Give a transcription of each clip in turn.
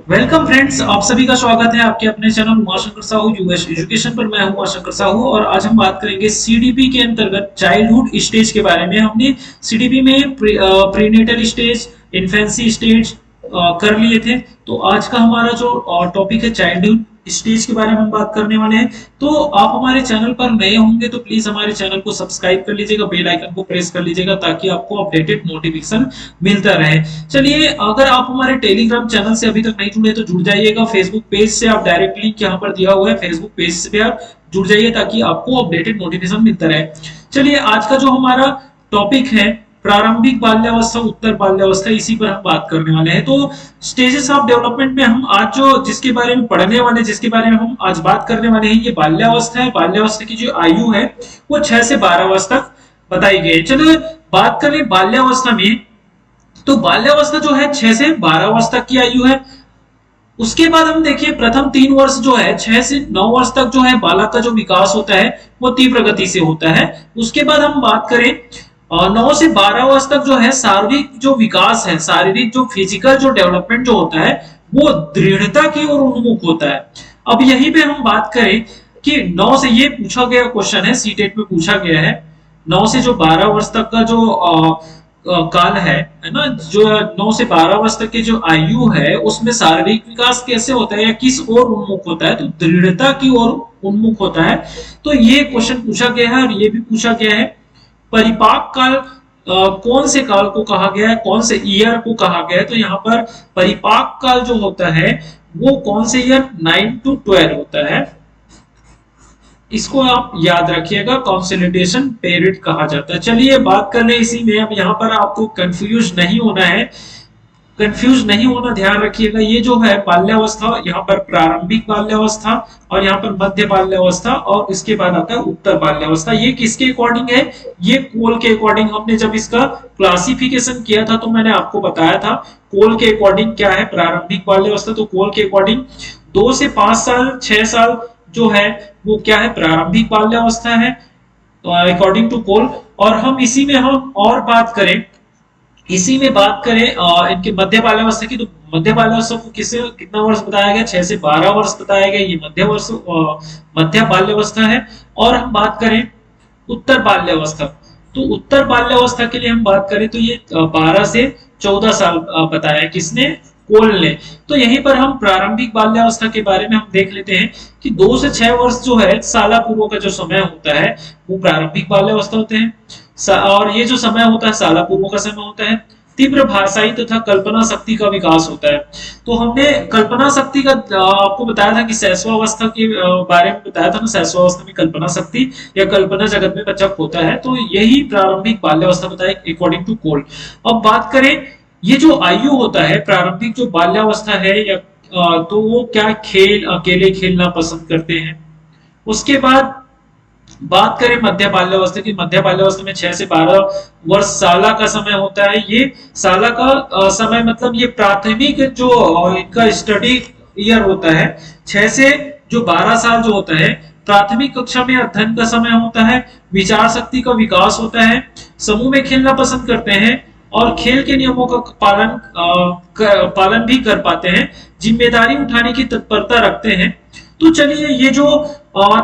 Welcome friends, आप सभी का स्वागत है आपके अपने channel Umashankar Sahu US education पर। मैं हूं उमाशंकर साहू और आज हम बात करेंगे सीडीपी के अंतर्गत चाइल्डहुड स्टेज के बारे में। हमने सीडीपी में प्रीनेटल स्टेज, इन्फेंसी स्टेज कर लिए थे। तो आज का हमारा जो टॉपिक है चाइल्डहुड स्टेज के बारे में हम बात करने वाले हैं। तो आप हमारे चैनल पर नए होंगे तो प्लीज हमारे चैनल को सब्सक्राइब कर लीजिएगा, बेल आइकन को प्रेस कर लीजिएगा ताकि आपको अपडेटेड नोटिफिकेशन मिलता रहे। चलिए, अगर आप हमारे टेलीग्राम चैनल से अभी तक नहीं जुड़े तो जुड़ जाइएगा। फेसबुक पेज से आप डायरेक्ट लिंक यहाँ पर दिया हुआ है, फेसबुक पेज से भी आप जुड़ जाइए ताकि आपको अपडेटेड नोटिफिकेशन मिलता रहे। चलिए, आज का जो हमारा टॉपिक है प्रारंभिक बाल्यावस्था, उत्तर बाल्यावस्था, इसी पर हम बात करने वाले हैं। तो स्टेजेस ऑफ डेवलपमेंट में हम आज जो जिसके बारे में पढ़ने वाले, जिसके बारे में हम आज बात करने वाले हैं, ये बाल्यावस्था है। बाल्यावस्था की जो आयु है वो 6 से 12 वर्ष तक बताई गई है। चलो बात करें बाल्यावस्था में, तो बाल्यावस्था जो है 6 से 12 वर्ष तक की आयु है। उसके बाद हम देखिए प्रथम 3 वर्ष जो है 6 से 9 वर्ष तक जो है बालक का जो विकास होता है वो तीव्र गति से होता है। उसके बाद हम बात करें 9 से 12 वर्ष तक जो है शारीरिक जो विकास है, शारीरिक जो फिजिकल जो डेवलपमेंट जो होता है वो दृढ़ता की ओर उन्मुख होता है। अब यहीं पे हम बात करें कि 9 से, ये पूछा गया क्वेश्चन है, सीटेट में पूछा गया है, 9 से जो 12 वर्ष तक का जो काल है ना, जो 9 से 12 वर्ष तक की जो आयु है उसमें शारीरिक विकास कैसे होता है या किस ओर उन्मुख होता है, तो दृढ़ता की ओर उन्मुख होता है। तो ये क्वेश्चन पूछा गया है और ये भी पूछा गया है परिपाक काल कौन से काल को कहा गया है, कौन से ईयर को कहा गया है। तो यहाँ पर परिपाक काल जो होता है वो कौन से ईयर 9 to 12 होता है, इसको आप याद रखिएगा, कंसोलिडेशन पीरियड कहा जाता है। चलिए बात कर ले इसी में। अब यहाँ पर आपको कंफ्यूज नहीं होना है, कंफ्यूज नहीं होना, ध्यान रखिएगा। ये जो है बाल्यावस्था, यहाँ पर प्रारंभिक बाल्यावस्था और यहाँ पर मध्य बाल्यावस्था और इसके बाद आता है उत्तर बाल्यावस्था। ये किसके अकॉर्डिंग है, ये कोल के अकॉर्डिंग। हमने जब इसका क्लासिफिकेशन किया था तो मैंने आपको बताया था कोल के अकॉर्डिंग क्या है प्रारंभिक बाल्यावस्था। तो कोल के अकॉर्डिंग 2 से 5 साल, 6 साल जो है वो क्या है, प्रारंभिक बाल्यावस्था है अकॉर्डिंग टू कोल। और हम इसी में हम और बात करें, इसी में बात करें इनके मध्य बाल्यावस्था की, तो मध्य बाल्यावस्था को किसे कितना वर्ष बताया गया, 6 से 12 वर्ष बताया गया। ये मध्य बाल्यावस्था है। और हम बात करें उत्तर बाल्यावस्था, तो उत्तर बाल्यावस्था के लिए हम बात करें तो ये 12 से 14 साल बताया है किसने, कोल ने। तो यहीं पर हम प्रारंभिक बाल्यावस्था के बारे में हम देख लेते हैं कि 2 से 6 वर्ष जो है शाला पूर्व का जो समय होता है वो प्रारंभिक बाल्यावस्था होते हैं। और ये जो समय होता है शाला पूर्व का समय होता है। तीव्र भाषाई तथा कल्पना शक्ति का विकास होता है। तो हमने कल्पना शक्ति का आपको बताया था कि शैशवावस्था के बारे में बताया था ना, शैशवावस्था में कल्पना शक्ति या कल्पना जगत में बच्चा होता है। तो यही प्रारंभिक बाल्यावस्था बताया अकॉर्डिंग टू कोल। अब बात करें ये जो आयु होता है प्रारंभिक जो बाल्यावस्था है या तो वो क्या खेल, अकेले खेलना पसंद करते हैं। उसके बाद बात करें मध्य बाल्यावस्था की, मध्य बाल्यावस्था में 6 से 12 वर्ष शाला का समय होता है। ये शाला का समय मतलब ये प्राथमिक जो इनका स्टडी ईयर होता है। 6 से जो 12 साल जो होता है प्राथमिक कक्षा में अध्ययन का समय होता है। विचार शक्ति का विकास होता है, समूह में खेलना पसंद करते हैं और खेल के नियमों का पालन भी कर पाते हैं, जिम्मेदारी उठाने की तत्परता रखते हैं। तो चलिए ये जो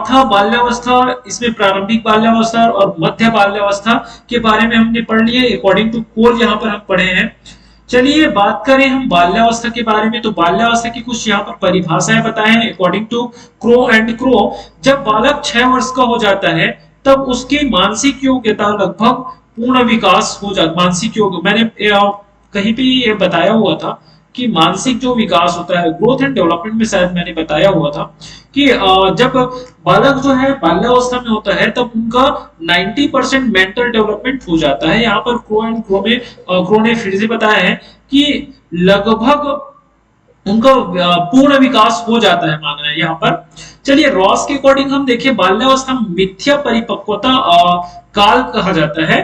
था बाल्यावस्था, इसमें प्रारंभिक बाल्यावस्था और मध्य बाल्यावस्था के बारे में हमने पढ़ लिया अकॉर्डिंग टू कोल, यहाँ पर हम पढ़े हैं। चलिए बात करें हम बाल्यावस्था के बारे में, तो बाल्यावस्था की कुछ यहाँ पर परिभाषाएं बताए हैं according to Crow and Crow. जब बालक 6 वर्ष का हो जाता है तब उसकी मानसिक योग्यता लगभग पूर्ण विकास हो जाता, मानसिक योग मैंने कहीं भी ये बताया हुआ था कि मानसिक जो विकास होता है ग्रोथ एंड डेवलपमेंट में शायद मैंने बताया हुआ था कि जब बालक जो है बाल्यावस्था में होता है तब उनका 90% मेंटल डेवलपमेंट हो जाता है। यहाँ पर क्रो ने फिर से बताया है कि लगभग उनका पूर्ण विकास हो जाता है, माना है यहाँ पर। चलिए रॉस के अकॉर्डिंग हम देखिए बाल्यावस्था मिथ्या परिपक्वता काल कहा जाता है।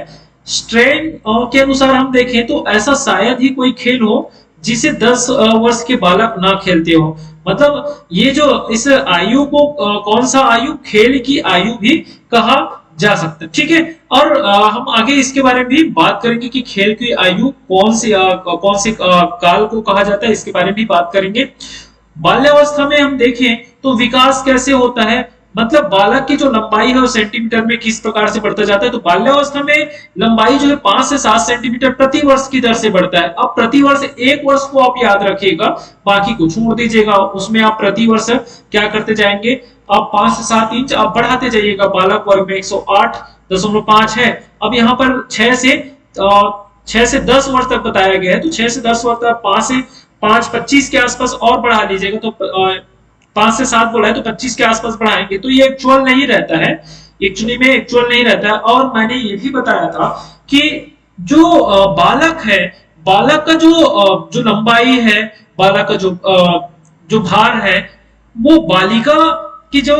स्ट्रेन के अनुसार हम देखें तो ऐसा शायद ही कोई खेल हो जिसे 10 वर्ष के बालक ना खेलते हो। मतलब ये जो इस आयु को कौन सा आयु, खेल की आयु भी कहा जा सकता है। ठीक है, और हम आगे इसके बारे में भी बात करेंगे कि खेल की आयु कौन से काल को कहा जाता है, इसके बारे में भी बात करेंगे। बाल्यावस्था में हम देखें तो विकास कैसे होता है, मतलब बालक की जो लंबाई है वो सेंटीमीटर में किस प्रकार से बढ़ता जाता है। तो बाल्यावस्था में लंबाई जो है 5 से 7 सेंटीमीटर प्रति वर्ष की दर से बढ़ता है। अब प्रति वर्ष एक वर्ष को आप याद रखिएगा, बाकी को छोड़ दीजिएगा, उसमें आप प्रति वर्ष क्या करते जाएंगे, आप 5 से 7 इंच आप बढ़ाते जाइएगा। बालक वर्ग में 108.5 है। अब यहाँ पर 6 से 10 वर्ष तक बताया गया है, तो 6 से 10 वर्ष तक 5 से 5.25 के आसपास और बढ़ा लीजिएगा, तो 5 से 7 बोला है तो 25 के आसपास बढ़ाएंगे, तो ये एक्चुअल नहीं रहता है, एक्चुअली में एक्चुअल नहीं रहता है। और मैंने ये भी बताया था कि जो बालक है, बालक का जो लंबाई है, बालक का जो भार है, वो बालिका की जो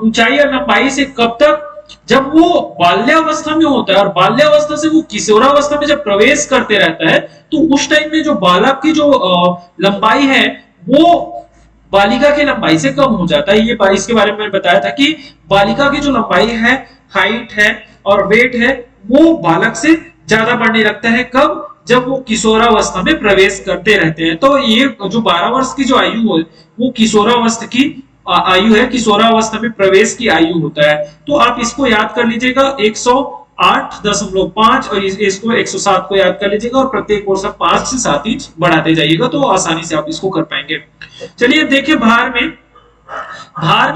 ऊंचाई और लंबाई से कब तक, जब वो बाल्यावस्था में होता है और बाल्यावस्था से वो किशोरावस्था में जब प्रवेश करते रहता है, तो उस टाइम में जो बालक की जो लंबाई है वो बालिका की लंबाई से कम हो जाता है। ये इसके बारे में बताया था कि बालिका की जो लंबाई है, हाइट है और वेट है, वो बालक से ज्यादा बढ़ने लगता है। कब, जब वो किशोरावस्था में प्रवेश करते रहते हैं। तो ये जो 12 वर्ष की जो आयु है वो किशोरावस्था की आयु है, किशोरावस्था में प्रवेश की आयु होता है। तो आप इसको याद कर लीजिएगा, 108.5 और इसको 107 को याद कर लीजिएगा और प्रत्येक वर्ष 5 से 7 इंच बढ़ाते जाइएगा, तो आसानी से आप इसको कर पाएंगे। चलिए देखिए, भार में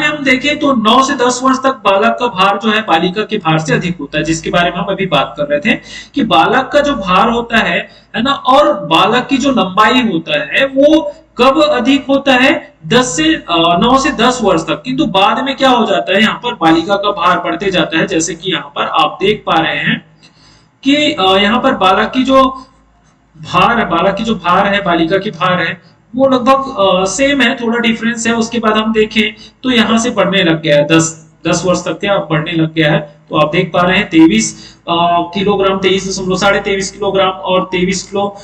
हम देखें तो 9 से 10 वर्ष तक बालक का भार जो है बालिका के भार से अधिक होता है, जिसके बारे में हम अभी बात कर रहे थे कि बालक का जो भार होता है ना, और बालक की जो लंबाई होता है वो कब अधिक होता है, 9 से 10 वर्ष तक। किंतु बाद में क्या हो जाता है, यहाँ पर बालिका का भार बढ़ते जाता है, जैसे कि यहाँ पर आप देख पा रहे हैं कि यहाँ पर बालक की जो भार है, बालिका की भार है, वो लगभग सेम है, थोड़ा डिफरेंस है। उसके बाद हम देखें तो यहाँ से बढ़ने लग गया है, 10 वर्ष तक क्या बढ़ने लग गया है। तो आप देख पा रहे हैं 23 किलोग्राम, 23.23 किलोग्राम और 23 किलो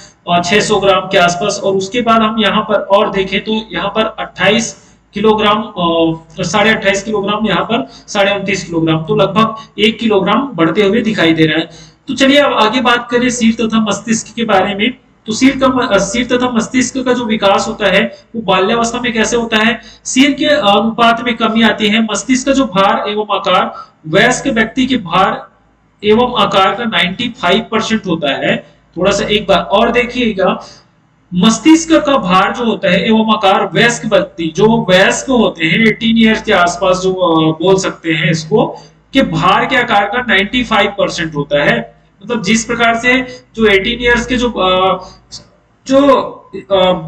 600 ग्राम के आसपास। और उसके बाद हम यहाँ पर और देखें तो यहाँ पर 28 किलोग्राम, 28.5 किलोग्राम, यहाँ पर 29.5 किलोग्राम, तो लगभग 1 किलोग्राम बढ़ते हुए दिखाई दे रहा है। तो चलिए अब आगे बात करें सिर तथा मस्तिष्क के बारे में। तो सिर तथा मस्तिष्क का जो विकास होता है वो बाल्यावस्था में कैसे होता है, सिर के अनुपात में कमी आती है। मस्तिष्क का जो भार एवं आकार वयस्क व्यक्ति के भार एवं आकार का 95% होता है। थोड़ा सा एक बार और देखिएगा, मस्तिष्क का भार जो होता है एवं आकार वयस्क व्यक्ति, जो वयस्क होते हैं 18 ईयर्स के आसपास, जो बोल सकते हैं इसको, के भार के आकार का 95% होता है। मतलब जिस प्रकार से जो 18 ईयर्स के जो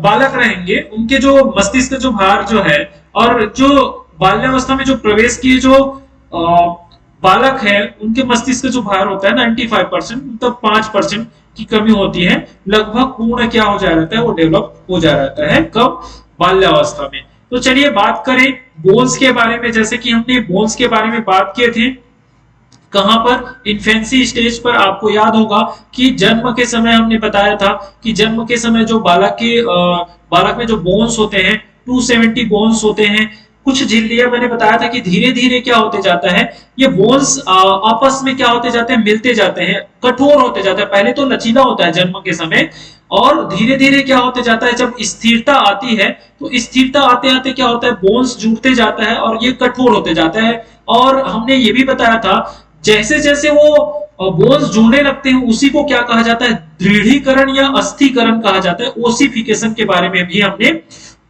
बालक रहेंगे उनके जो मस्तिष्क जो भार जो है, और जो बाल्यावस्था में जो प्रवेश किए जो बालक है उनके मस्तिष्क जो भार होता है 95%, मतलब 5% की कमी होती है। लगभग पूर्ण क्या हो जा रहता है, वो डेवलप हो जा रहता है। कब, बाल्यावस्था में। तो चलिए बात करें बोन्स के बारे में। जैसे कि हमने बोन्स के बारे में बात किए थे, कहां पर, इन्फेंसी स्टेज पर। आपको याद होगा कि जन्म के समय हमने बताया था कि जन्म के समय जो बालक में जो बोन्स होते हैं 270 बोन्स होते हैं। कुछ झिल्लियां मैंने बताया था कि धीरे धीरे क्या होते जाता है, ये बोन्स आपस में क्या होते जाते हैं, मिलते जाते हैं, कठोर होते जाते हैं। पहले तो लचीला होता है जन्म के समय, और धीरे धीरे क्या होते जाता है, जब स्थिरता आती है तो स्थिरता आते आते क्या होता है, बोन्स जुड़ते जाता है और ये कठोर होते जाता है। और हमने ये भी बताया था जैसे जैसे वो बोन्स जुड़ने लगते हैं उसी को क्या कहा जाता है, दृढ़ीकरण या अस्थिकरण कहा जाता है। ओसिफिकेशन के बारे में भी हमने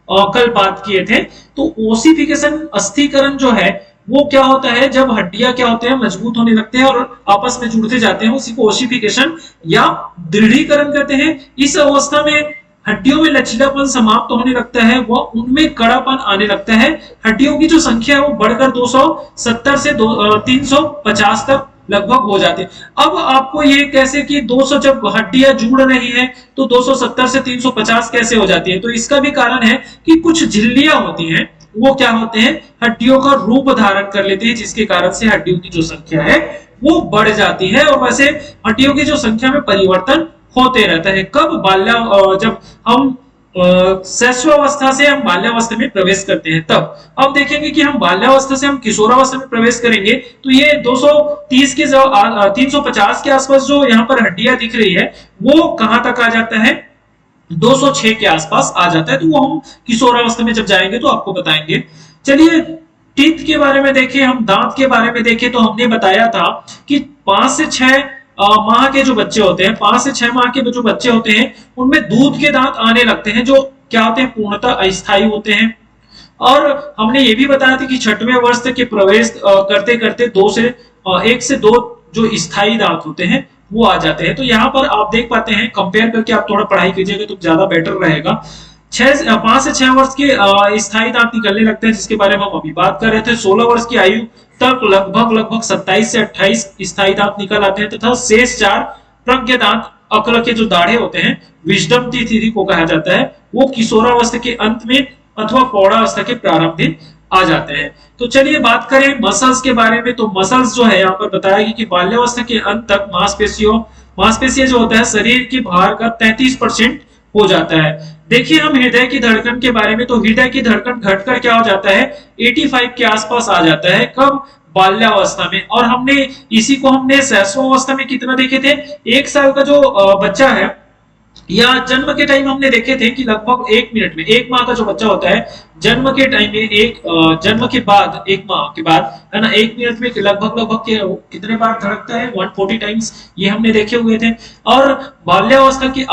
कल बात किए थे। तो ओसिफिकेशन, अस्थिकरण जो है वो क्या होता है, जब हड्डियां क्या होते हैं, मजबूत होने लगते हैं और आपस में जुड़ते जाते हैं, उसी को ओसिफिकेशन या दृढ़ीकरण कहते हैं। इस अवस्था में हड्डियों में लचीलापन समाप्त होने लगता है, वह उनमें कड़ापन आने लगता है। हड्डियों की जो संख्या है वो बढ़कर 270 से 350 तक लगभग हो जाती है। अब आपको ये कैसे कि 200 जब हड्डियां जुड़ रही हैं तो 270 से 350 कैसे हो जाती है, तो इसका भी कारण है कि कुछ झिल्लियां होती हैं, वो क्या होते हैं, हड्डियों का रूप धारण कर लेते हैं, जिसके कारण से हड्डियों की जो संख्या है वो बढ़ जाती है। और वैसे हड्डियों की जो संख्या में परिवर्तन होते रहता है। कब, जब हम शैशवावस्था से हम बाल्यावस्था में प्रवेश करते हैं। तब अब देखेंगे कि हम बाल्यावस्था से हम किशोरावस्था में प्रवेश करेंगे तो ये 230 के 350 के आसपास जो यहाँ पर हड्डियां दिख रही है वो कहां तक आ जाता है, 206 के आसपास आ जाता है। तो वो हम किशोरावस्था में जब जाएंगे तो आपको बताएंगे। चलिए टीथ के बारे में देखें, हम दांत के बारे में देखें तो हमने बताया था कि 5 से 6 माह के जो बच्चे होते हैं, 5 से 6 माह के जो बच्चे होते हैं उनमें दूध के दांत आने लगते हैं जो क्या होते हैं, पूर्णतः अस्थायी होते हैं। और हमने ये भी बताया था कि छठवें वर्ष तक के प्रवेश करते करते 1 से 2 जो स्थायी दांत होते हैं वो आ जाते हैं। तो यहाँ पर आप देख पाते हैं, कंपेयर करके आप थोड़ा पढ़ाई कीजिएगा तो ज्यादा बेटर रहेगा। 5 से 6 वर्ष के स्थायी दांत निकलने लगते हैं जिसके बारे में हम अभी बात कर रहे थे। 16 वर्ष की आयु तक लगभग 27 से 28 स्थायी दांत निकल आते हैं तथा शेष 4 प्रज्ञ दांत, अक्ल के जो दाढ़े होते हैं, विजडम टीथ को कहा जाता है, वो किशोरावस्था के अंत में अथवा प्रौढ़ावस्था के प्रारंभ में आ जाते हैं। तो चलिए बात करें मसल्स के बारे में। तो मसल्स जो है यहाँ पर बताया कि बाल्यावस्था के अंत तक मांसपेशियां जो होता है शरीर के भार का 33% हो जाता है। देखिए हम हृदय की धड़कन के बारे में, तो हृदय की धड़कन घटकर क्या हो जाता है, 85 के आसपास आ जाता है। कब, बाल्यावस्था में। और हमने इसी को हमने शैशवावस्था में कितना देखे थे, 1 साल का जो बच्चा है या जन्म के टाइम हमने देखे थे कि लगभग 1 मिनट में, 1 माह का जो बच्चा होता है जन्म के टाइम में, जन्म के बाद 1 माह के बाद है ना, 1 मिनट में लगभग कितने बार धड़कता है, 140 टाइम्स, ये हमने देखे हुए थे। और बाल्यावस्था के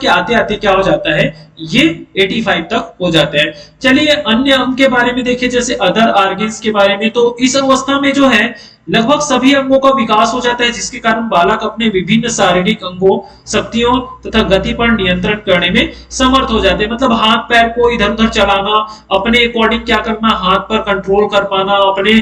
आते आते क्या हो जाता है, ये 85 तक हो जाता है। चलिए अन्य अंग के बारे में देखें, जैसे अदर ऑर्गन्स के बारे में। तो इस अवस्था में जो है लगभग सभी अंगों का विकास हो जाता है जिसके कारण बालक अपने विभिन्न शारीरिक अंगों, शक्तियों तथा गति पर नियंत्रण करने में समर्थ हो जाते हैं। मतलब हाथ पैर को इधर उधर चलाना, अपने अकॉर्डिंग क्या करना, हाथ पर कंट्रोल कर पाना, अपने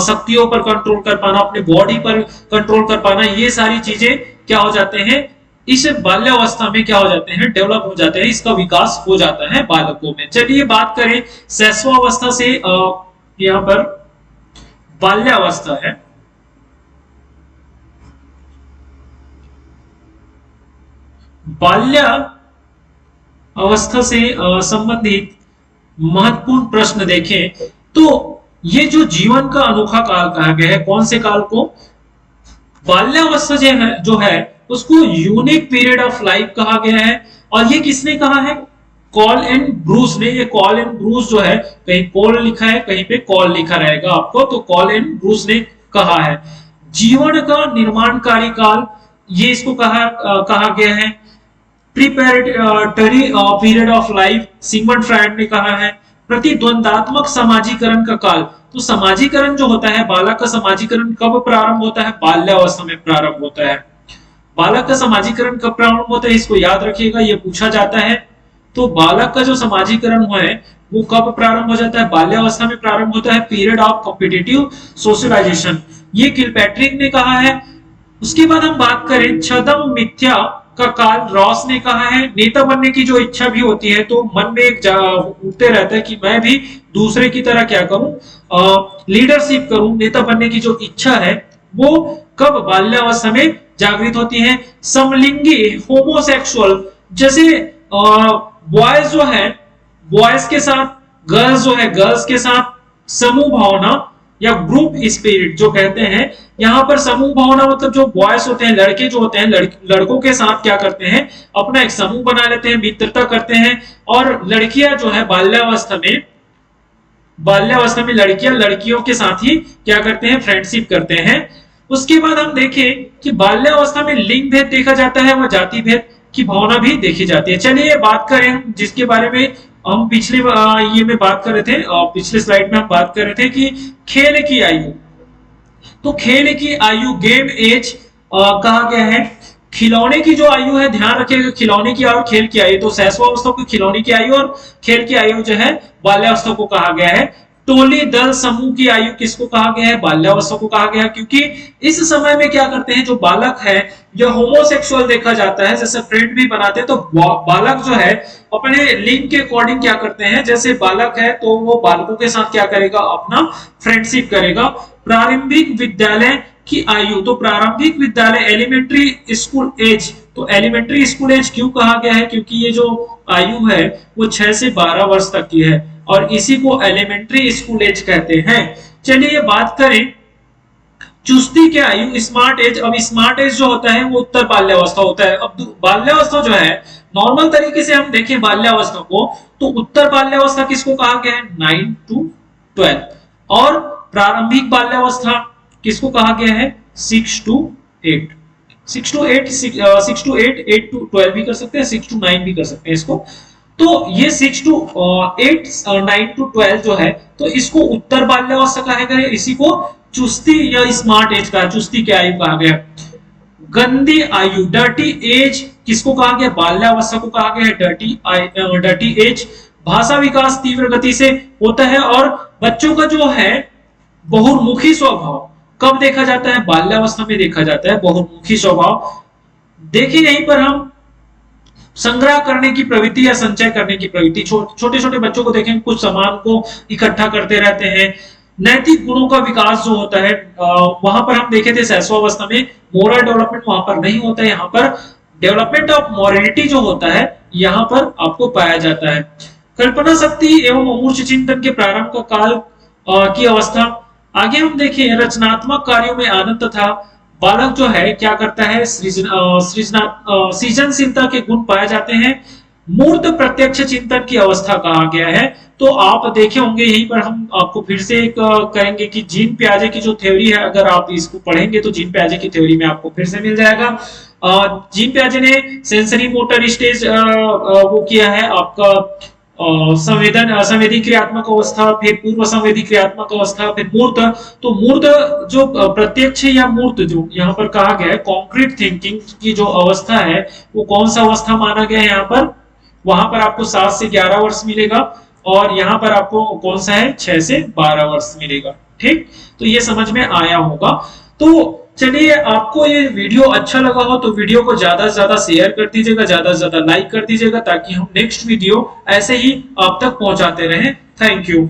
शक्तियों पर कंट्रोल कर पाना, अपने बॉडी पर कंट्रोल कर पाना, ये सारी चीजें क्या हो जाते हैं, इस बाल्यावस्था में क्या हो जाते हैं, डेवलप हो जाते हैं, इसका विकास हो जाता है बालकों में। चलिए बात करें शैशवावस्था से, यहाँ पर बाल्यावस्था है, बाल्य अवस्था से संबंधित महत्वपूर्ण प्रश्न देखें तो ये जो जीवन का अनोखा काल कहा गया है, कौन से काल को, बाल्यावस्था जो है उसको यूनिक पीरियड ऑफ लाइफ कहा गया है। और ये किसने कहा है, कॉल एंड ब्रूस ने। ये कॉल एंड ब्रूस जो है, कहीं कॉल लिखा है कहीं पे कॉल लिखा रहेगा आपको, तो कॉल एंड ब्रूस ने कहा है। जीवन का निर्माणकारी काल, ये इसको कहा गया है। Preparatory period of life, Sigmund Freud ने कहा है। प्रतिद्वंदात्मक समाजीकरण का काल, तो समाजीकरण जो होता है, बालक का समाजीकरण कब प्रारंभ होता है, बाल्यावस्था में प्रारंभ होता है। बालक का समाजीकरण कब प्रारंभ होता है, इसको याद रखिएगा, ये पूछा जाता है। तो बालक का जो समाजीकरण है वो कब प्रारंभ हो जाता है, बाल्यावस्था में प्रारंभ होता है। पीरियड ऑफ कॉम्पिटिटिव सोशलाइजेशन, ये किलपैट्रिक ने कहा है। उसके बाद हम बात करें छदम मिथ्या का काल, रॉस ने कहा है। नेता बनने की जो इच्छा भी होती है, तो मन में एक उठते रहता है कि मैं भी दूसरे की तरह क्या करूं, लीडरशिप करूं। नेता बनने की जो इच्छा है वो कब, बाल्यावस्था में जागृत होती है। समलिंगी होमोसेक्सुअल, जैसे बॉयज जो है, बॉयज के साथ गर्ल्स जो है, गर्ल्स के साथ समूह भावना या ग्रुप स्पिरिट जो कहते हैं। यहाँ पर समूह भावना मतलब जो बॉयज होते हैं, लड़के जो होते हैं, लड़कों के साथ क्या करते हैं, अपना एक समूह बना लेते हैं, मित्रता करते हैं। और लड़कियां जो है बाल्यावस्था में लड़कियां लड़कियों के साथ ही क्या करते हैं, फ्रेंडशिप करते हैं। उसके बाद हम देखें कि बाल्यावस्था में लिंग भेद देखा जाता है व जाति भेद की भावना भी देखी जाती है। चलिए बात करें जिसके बारे में हम पिछले ये में बात कर रहे थे, पिछले स्लाइड में हम बात कर रहे थे कि खेल की आयु। तो खेल की आयु, गेम एज कहा गया है। खिलौने की जो आयु है, ध्यान रखिएगा, खिलौने की आयु, खेल की आयु। तो शैशवावस्था को खिलौने की आयु और खेल की आयु जो है बाल्यावस्था को कहा गया है। टोली दल समूह की आयु किसको कहा गया है, बाल्यावस्था को कहा गया है। क्योंकि इस समय में क्या करते हैं, जो बालक है जो होमोसेक्सुअल देखा जाता है, जैसे फ्रेंड भी बनाते हैं, तो बालक जो है अपने लिंग के अकॉर्डिंग क्या करते हैं, जैसे बालक है तो वो बालकों के साथ क्या करेगा, अपना फ्रेंडशिप करेगा। प्रारंभिक विद्यालय की आयु, तो प्रारंभिक विद्यालय एलिमेंट्री स्कूल एज, तो एलिमेंट्री स्कूल एज क्यों कहा गया है, क्योंकि ये जो आयु है वो 6 से 12 वर्ष तक की है और इसी को एलिमेंट्री स्कूल एज कहते हैं। चलिए बात करें चुस्ती के आयु स्मार्ट एज। अब स्मार्ट एज जो होता है वो उत्तर बाल्यावस्था होता है। अब बाल्यावस्था जो है नॉर्मल तरीके से हम देखें बाल्यावस्था को तो उत्तर बाल्यावस्था किसको कहा गया है 9 to 12 और प्रारंभिक बाल्यावस्था किसको कहा गया है 6 to 8। 6 to 8 6 to 8 8 to 12 भी कर सकते हैं, 6 to 9 भी कर सकते हैं इसको। तो ये 6 to 8 9 to 12 जो है तो इसको उत्तर बाल्यावस्था कहा गया है, इसी को चुस्ती या स्मार्ट एज का चुस्ती की आयु कहा गया। गंदी आयु डर्टी एज किसको कहा गया बाल्यावस्था को कहा गया है डर्टी एज। भाषा विकास तीव्र गति से होता है और बच्चों का जो है बहुमुखी स्वभाव कब देखा जाता है बाल्यावस्था में देखा जाता है बहुमुखी स्वभाव। देखिए यहीं पर हम संग्रह करने की प्रवृत्ति या संचय करने की प्रवृत्ति, छोटे छोटे बच्चों को देखें कुछ सामान को इकट्ठा करते रहते हैं। नैतिक गुणों का विकास जो होता है वहां पर हम देखे थे शैशवावस्था में मोरल डेवलपमेंट वहां पर नहीं होता है, यहाँ पर डेवलपमेंट ऑफ मॉरलिटी जो होता है यहाँ पर आपको पाया जाता है। कल्पना शक्ति एवं अमूर्त चिंतन के प्रारंभ का काल की अवस्था। आगे हम देखें रचनात्मक कार्यों में आनंद तथा बालक जो है क्या करता है सृजनशीलता के गुण पाए जाते हैं। मूर्त प्रत्यक्ष चिंतन की अवस्था कहा गया है। तो आप देखे होंगे यहीं पर हम आपको फिर से एक करेंगे कि जीन पियाजे की जो थ्योरी है अगर आप इसको पढ़ेंगे तो जीन पियाजे की थ्योरी में आपको फिर से मिल जाएगा। जीन पियाजे ने सेंसरी मोटर स्टेज वो किया है आपका संवेदी क्रियात्मक अवस्था, फिर पूर्व संवेदी क्रियात्मक अवस्था, फिर मूर्त। तो मूर्त जो प्रत्यक्ष या मूर्त जो यहाँ पर कहा गया है कॉन्क्रीट थिंकिंग की जो अवस्था है वो कौन सा अवस्था माना गया है यहाँ पर, वहां पर आपको 7 से 11 वर्ष मिलेगा और यहाँ पर आपको कौन सा है 6 से 12 वर्ष मिलेगा। ठीक, तो ये समझ में आया होगा। तो चलिए आपको ये वीडियो अच्छा लगा हो तो वीडियो को ज्यादा से ज्यादा शेयर कर दीजिएगा, ज्यादा से ज्यादा लाइक कर दीजिएगा ताकि हम नेक्स्ट वीडियो ऐसे ही आप तक पहुंचाते रहें। Thank you.